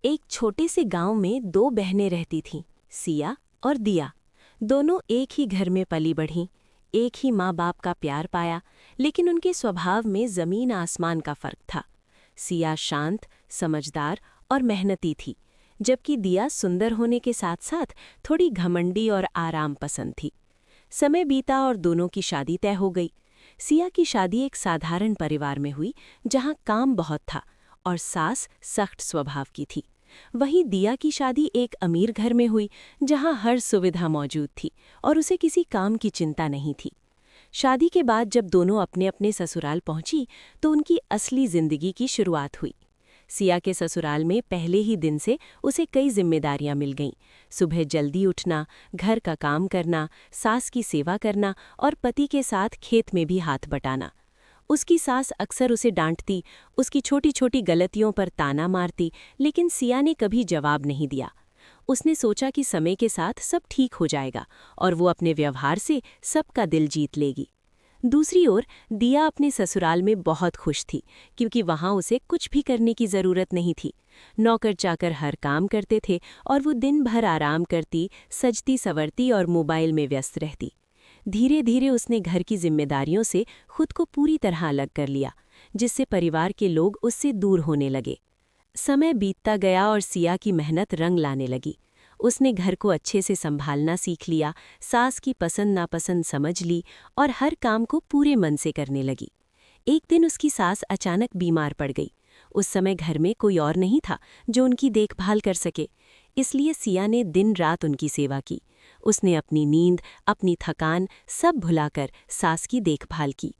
एक छोटे से गांव में दो बहनें रहती थीं, सिया और दिया। दोनों एक ही घर में पली बढ़ीं, एक ही माँ बाप का प्यार पाया, लेकिन उनके स्वभाव में जमीन आसमान का फर्क था। सिया शांत, समझदार और मेहनती थी, जबकि दिया सुंदर होने के साथ साथ थोड़ी घमंडी और आराम पसंद थी। समय बीता और दोनों की शादी तय हो गई। सिया की शादी एक साधारण परिवार में हुई, जहाँ काम बहुत था और सास सख्त स्वभाव की थी। वहीं दिया की शादी एक अमीर घर में हुई, जहां हर सुविधा मौजूद थी और उसे किसी काम की चिंता नहीं थी। शादी के बाद जब दोनों अपने अपने ससुराल पहुंची, तो उनकी असली जिंदगी की शुरुआत हुई। सिया के ससुराल में पहले ही दिन से उसे कई जिम्मेदारियां मिल गईं। सुबह जल्दी उठना, घर का काम करना, सास की सेवा करना और पति के साथ खेत में भी हाथ बटाना। उसकी सास अक्सर उसे डांटती, उसकी छोटी छोटी गलतियों पर ताना मारती, लेकिन सिया ने कभी जवाब नहीं दिया। उसने सोचा कि समय के साथ सब ठीक हो जाएगा और वो अपने व्यवहार से सबका दिल जीत लेगी। दूसरी ओर दिया अपने ससुराल में बहुत खुश थी, क्योंकि वहां उसे कुछ भी करने की जरूरत नहीं थी। नौकर चाकर हर काम करते थे और वो दिन भर आराम करती, सजती संवरती और मोबाइल में व्यस्त रहती। धीरे धीरे उसने घर की जिम्मेदारियों से खुद को पूरी तरह अलग कर लिया, जिससे परिवार के लोग उससे दूर होने लगे। समय बीतता गया और सिया की मेहनत रंग लाने लगी। उसने घर को अच्छे से संभालना सीख लिया, सास की पसंद नापसंद समझ ली और हर काम को पूरे मन से करने लगी। एक दिन उसकी सास अचानक बीमार पड़ गई। उस समय घर में कोई और नहीं था जो उनकी देखभाल कर सके, इसलिए सिया ने दिन रात उनकी सेवा की। उसने अपनी नींद, अपनी थकान सब भुलाकर सास की देखभाल की।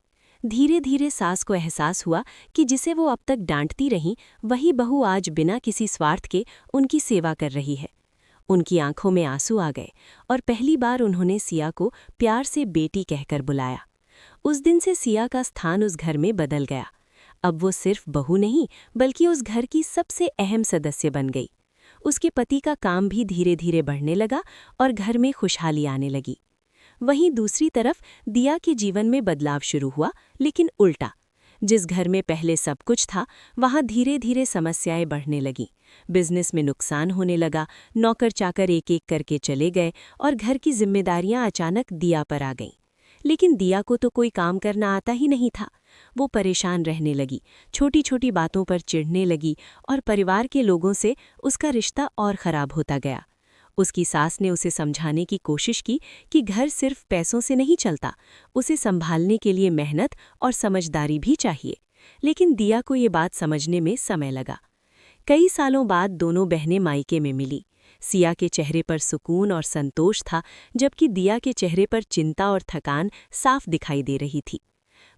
धीरे धीरे सास को एहसास हुआ कि जिसे वो अब तक डांटती रहीं, वही बहू आज बिना किसी स्वार्थ के उनकी सेवा कर रही है। उनकी आंखों में आंसू आ गए और पहली बार उन्होंने सिया को प्यार से बेटी कहकर बुलाया। उस दिन से सिया का स्थान उस घर में बदल गया। अब वो सिर्फ बहू नहीं, बल्कि उस घर की सबसे अहम सदस्य बन गई। उसके पति का काम भी धीरे धीरे बढ़ने लगा और घर में खुशहाली आने लगी। वहीं दूसरी तरफ दिया के जीवन में बदलाव शुरू हुआ, लेकिन उल्टा। जिस घर में पहले सब कुछ था, वहां धीरे धीरे समस्याएं बढ़ने लगीं। बिजनेस में नुकसान होने लगा, नौकर चाकर एक एक करके चले गए और घर की जिम्मेदारियां अचानक दिया पर आ गईं। लेकिन दिया को तो कोई काम करना आता ही नहीं था। वो परेशान रहने लगी, छोटी छोटी बातों पर चिढ़ने लगी और परिवार के लोगों से उसका रिश्ता और खराब होता गया। उसकी सास ने उसे समझाने की कोशिश की कि घर सिर्फ पैसों से नहीं चलता, उसे संभालने के लिए मेहनत और समझदारी भी चाहिए। लेकिन दिया को ये बात समझने में समय लगा। कई सालों बाद दोनों बहनें मायके में मिली। सिया के चेहरे पर सुकून और संतोष था, जबकि दिया के चेहरे पर चिंता और थकान साफ दिखाई दे रही थी।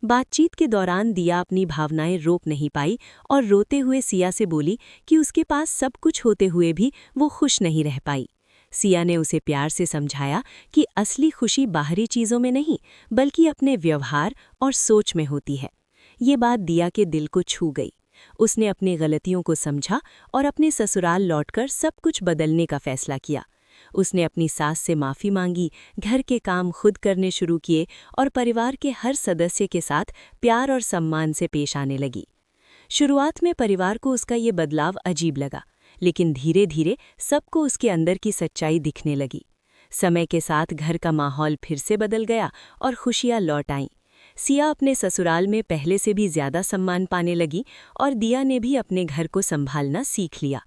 बातचीत के दौरान दिया अपनी भावनाएं रोक नहीं पाई और रोते हुए सिया से बोली कि उसके पास सब कुछ होते हुए भी वो खुश नहीं रह पाई। सिया ने उसे प्यार से समझाया कि असली खुशी बाहरी चीज़ों में नहीं, बल्कि अपने व्यवहार और सोच में होती है। ये बात दिया के दिल को छू गई। उसने अपनी गलतियों को समझा और अपने ससुराल लौटकर सब कुछ बदलने का फैसला किया। उसने अपनी सास से माफ़ी मांगी, घर के काम खुद करने शुरू किए और परिवार के हर सदस्य के साथ प्यार और सम्मान से पेश आने लगी। शुरुआत में परिवार को उसका ये बदलाव अजीब लगा, लेकिन धीरे धीरे सबको उसके अंदर की सच्चाई दिखने लगी। समय के साथ घर का माहौल फिर से बदल गया और खुशियां लौट आईं। सिया अपने ससुराल में पहले से भी ज्यादा सम्मान पाने लगी और दिया ने भी अपने घर को संभालना सीख लिया।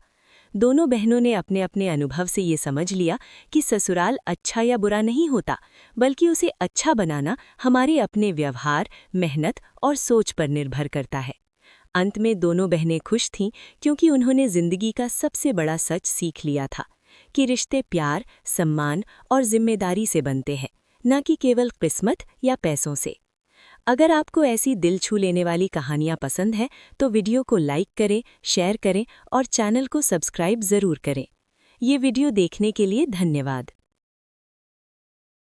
दोनों बहनों ने अपने अपने अनुभव से ये समझ लिया कि ससुराल अच्छा या बुरा नहीं होता, बल्कि उसे अच्छा बनाना हमारे अपने व्यवहार, मेहनत और सोच पर निर्भर करता है। अंत में दोनों बहनें खुश थीं, क्योंकि उन्होंने जिंदगी का सबसे बड़ा सच सीख लिया था कि रिश्ते प्यार, सम्मान और जिम्मेदारी से बनते हैं, न कि केवल किस्मत या पैसों से। अगर आपको ऐसी दिल छू लेने वाली कहानियाँ पसंद हैं, तो वीडियो को लाइक करें, शेयर करें और चैनल को सब्सक्राइब ज़रूर करें। ये वीडियो देखने के लिए धन्यवाद।